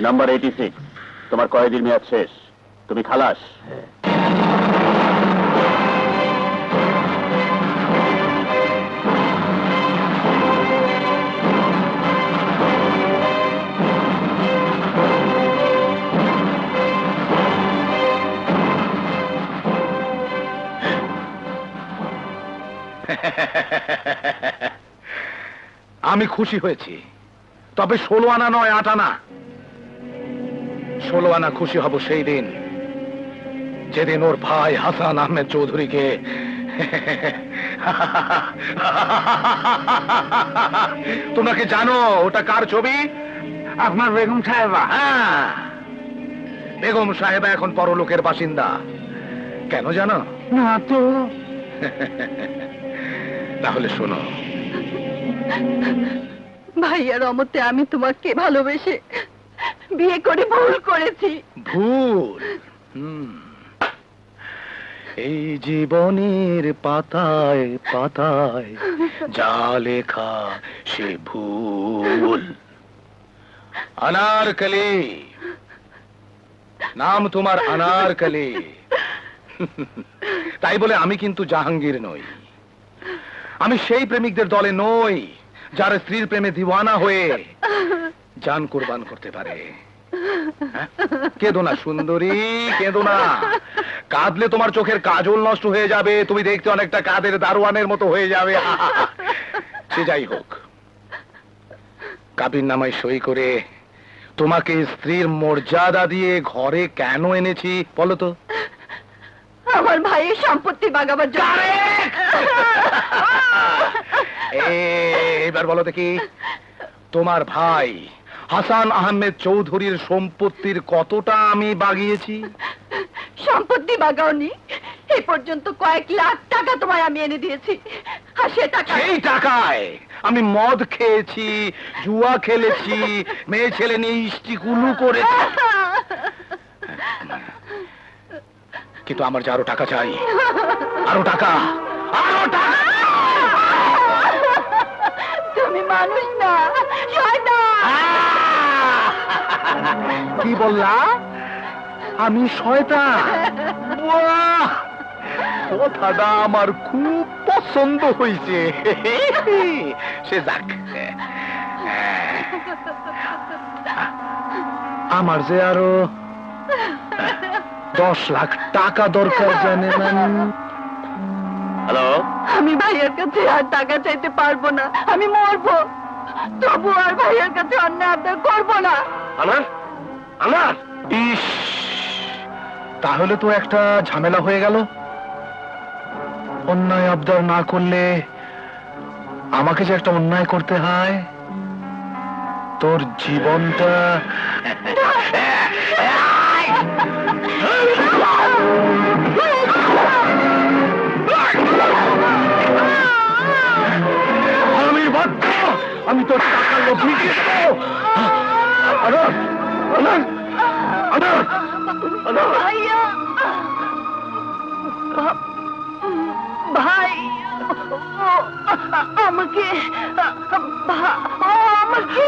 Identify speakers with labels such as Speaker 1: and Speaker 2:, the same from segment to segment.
Speaker 1: Number 86, তোমার কয়েদির মেয়াদ শেষ, তুমি খালাস।
Speaker 2: আমি খুশি হয়েছি, তবে 16 আনা নয় 8 আনা। 16 আনা খুশি হব সেই দিন যেদিন ওর ভাই হাসান আহমেদ চৌধুরীকে তোমরা কি জানো ওটা কার ছবি?
Speaker 3: আপনার বেগম সাহেবা।
Speaker 2: হ্যাঁ, বেগম সাহেবা এখন পরলোকের বাসিন্দা। কেন জানো?
Speaker 3: না তো।
Speaker 2: তাহলে শোনো।
Speaker 4: ভাইয়ার অমতে আমি তোমাকে ভালোবেসে বিয়ে করে ভুল করেছি।
Speaker 2: ভুল? এই জীবনের পাতায় পাতায় যা লেখা সে ভুল। अनारकली, নাম তোমার अनारकली। তাই বলে আমি কিন্তু জাহাঙ্গীর নই। আমি সেই প্রেমিকদের দলে নই যারা স্ত্রীর প্রেমে দিওয়ানা হয়ে জান কুরবান করতে পারে। কেঁদো না সুন্দরী, কেঁদো না। কাঁদলে তোমার চোখের কাজল নষ্ট হয়ে যাবে, তুমি দেখতে অনেকটা কাদের দারোয়ানের মতো হয়ে যাবে। সে যাই হোক, কাবির নামায় সই করে তোমাকে স্ত্রীর মর্যাদা দিয়ে ঘরে কেন এনেছি বলো তো?
Speaker 4: আমার ভাইয়ের সম্পত্তি বাগাবার জন্য।
Speaker 2: এবার বলো দেখি, তোমার ভাই হাসান আহমেদ চৌধুরীর সম্পত্তির কতটা আমি বাগিয়েছি?
Speaker 4: সম্পত্তি বাগাওনি, এই পর্যন্ত কয়েক লাখ টাকা তোমায় আমি এনে দিয়েছি। আর সে টাকা,
Speaker 2: সেই টাকায় আমি মদ খেয়েছি, জুয়া খেলেছি, মেয়ে ছেলে নিয়ে ইষ্টিকুলু করেছি। কিন্তু আমার যে আরো টাকা চাই, আরো টাকা, আরো টাকা।
Speaker 4: তুমি মানুষ না, শয়তান।
Speaker 2: কি বললা? আমি শয়তান? বাহ, কথাটা আমার খুব পছন্দ হয়েছে। সে যাক, আমার যে আরো 10 লাখ টাকা দরকার জানেন।
Speaker 1: হ্যালো,
Speaker 4: আমি ভাইয়ের কাছে আর টাকা চাইতে পারবো না, আমি মরবো, তবু আর ভাইয়ের কাছে অন্যায় আবদার করবো না।
Speaker 1: আনার, আনার।
Speaker 2: ইস, তাহলে তো একটা ঝামেলা হয়ে গেল। অন্যায় আবদার না করলে আমাকে যে একটা অন্যায় করতে হয়, তোর জীবনটা। আমি বাধ্য, আমি তোর টাকা লোভী দিয়ে দেবো। আনার, আনার, আনার, আনার।
Speaker 4: ভাইয়া, ভাই, আমাকে আমাকে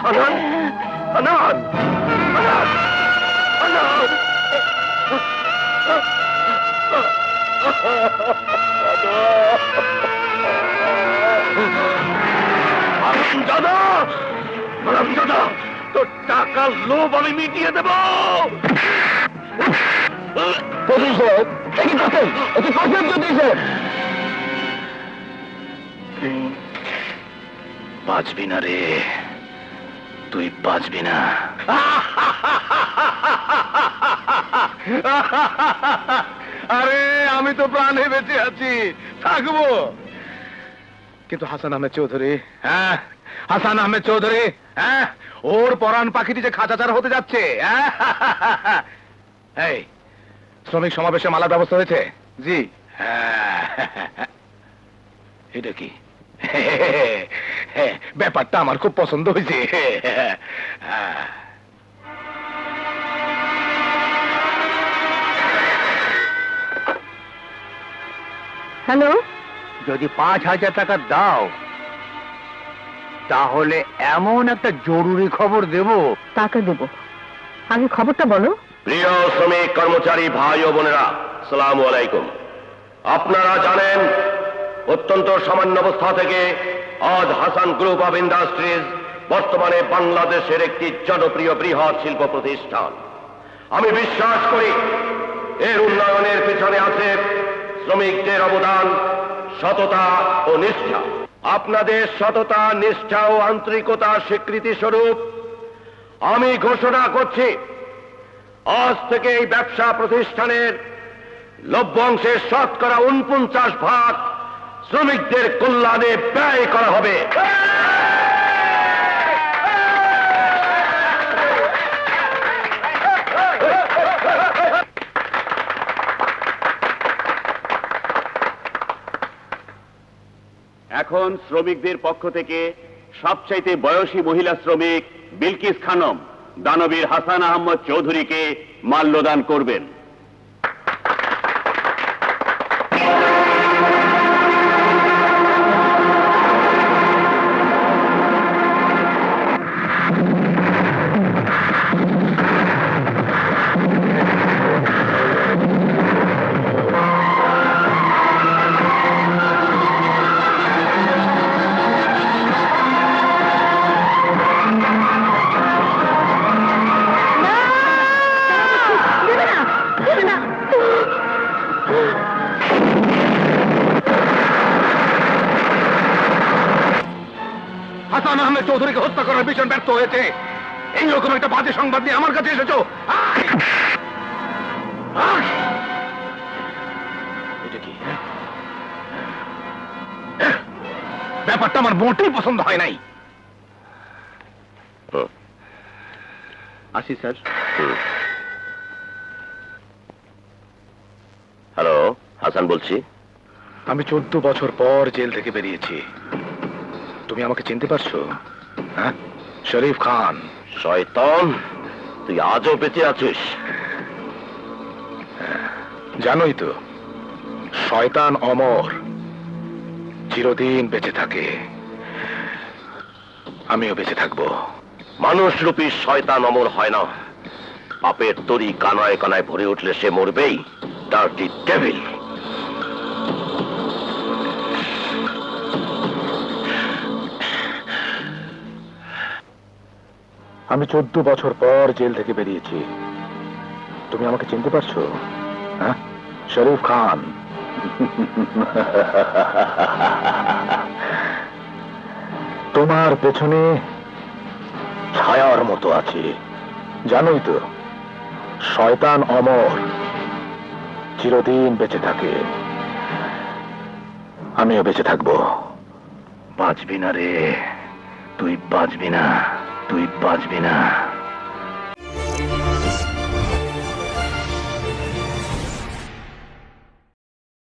Speaker 2: আনার, আনার, আনার, আনার। দাদা, দাদা, তোর টাকার লোভ আমি মিটিয়ে দেব। বাঁচবি না রে, তুই বাঁচবি না। আরে আমি তো প্রাণে বেঁচে আছি, থাকবো। কিন্তু হাসান আহমেদ চৌধুরী, হ্যাঁ হাসান আহমেদ চৌধুরী, হ্যাঁ ওর পরাণ পাখিটি যে খাঁচাচার হতে যাচ্ছে। এই শ্রমিক সমাবেশে মালার ব্যবস্থা হয়েছে? জি। এটা কি? ব্যাপারটা আমার খুব পছন্দ হয়েছে।
Speaker 4: হ্যালো,
Speaker 3: যদি 5,000 টাকা দাও তাহলে এমন একটা জরুরি খবর দেব।
Speaker 4: টাকা দেব, আগে খবরটা বলো।
Speaker 1: প্রিয় শ্রমিক কর্মচারী ভাই ও বোনেরা, সালামু আলাইকুম। আপনারা জানেন অত্যন্ত সামান্য অবস্থা থেকে আজ হাসান গ্রুপ অফ ইন্ডাস্ট্রিজ বর্তমানে বাংলাদেশের একটি জনপ্রিয় বৃহৎ শিল্প প্রতিষ্ঠান। আমি বিশ্বাস করি এর উন্নয়নের পিছনে আছে শ্রমিকদের অবদান, সততা ও নিষ্ঠা। আপনাদের সততা, নিষ্ঠা ও আন্তরিকতা স্বীকৃতি স্বরূপ আমি ঘোষণা করছি, আজ থেকে এই ব্যবসা প্রতিষ্ঠানের লভ্যাংশের শতকরা 49% শ্রমিকদের কল্যাণে ব্যয় করা হবে। এখন শ্রমিকদের পক্ষ থেকে সবচাইতে বয়সী মহিলা শ্রমিক বিলকিস খানম দানবীর হাসান আহমদ চৌধুরীকে মাল্যদান করবেন।
Speaker 4: দেবে না, দেবে না।
Speaker 2: হাসান আহমেদ চৌধুরীকে হত্যা করার মিশন ব্যর্থ হয়েছে। এই রকম একটা বাজে সংবাদ নিয়ে আমার কাছে এসেছো। আয়! আয়! এটা কি? ব্যাপারটা আমার মোটেই পছন্দ হয় নাই।
Speaker 1: আসি স্যার। হ্যালো, হাসান বলছি।
Speaker 2: আমি 14 বছর পর জেল থেকে বেরিয়েছি। তুমি আমাকে চিনতে পারছো? হ্যাঁ, শরীফ খান।
Speaker 1: শয়তান, তুই আজও বেঁচে আছিস?
Speaker 2: জানোই তো, শয়তান অমর, চিরদিন বেঁচে থাকে। আমিও বেঁচে থাকবো।
Speaker 1: মানুষরূপী শয়তান অমর হয় না। পাপের তরি কানায় কানায় ভরে উঠলে সে মরবেই। Dirty devil.
Speaker 2: আমি 14 বছর পর জেল থেকে বেরিয়েছি। তুমি আমাকে চিনতে পারছো? হ্যাঁ, শরীফ খান। তোমার পেছনে ছায়ার মতো আছে। জানোই তো, শয়তান অমর, চিরদিন বেঁচে থাকে। আমিও বেঁচে থাকবো। বাঁচবি না রে, তুই বাঁচবি না, তুই বাঁচবি না।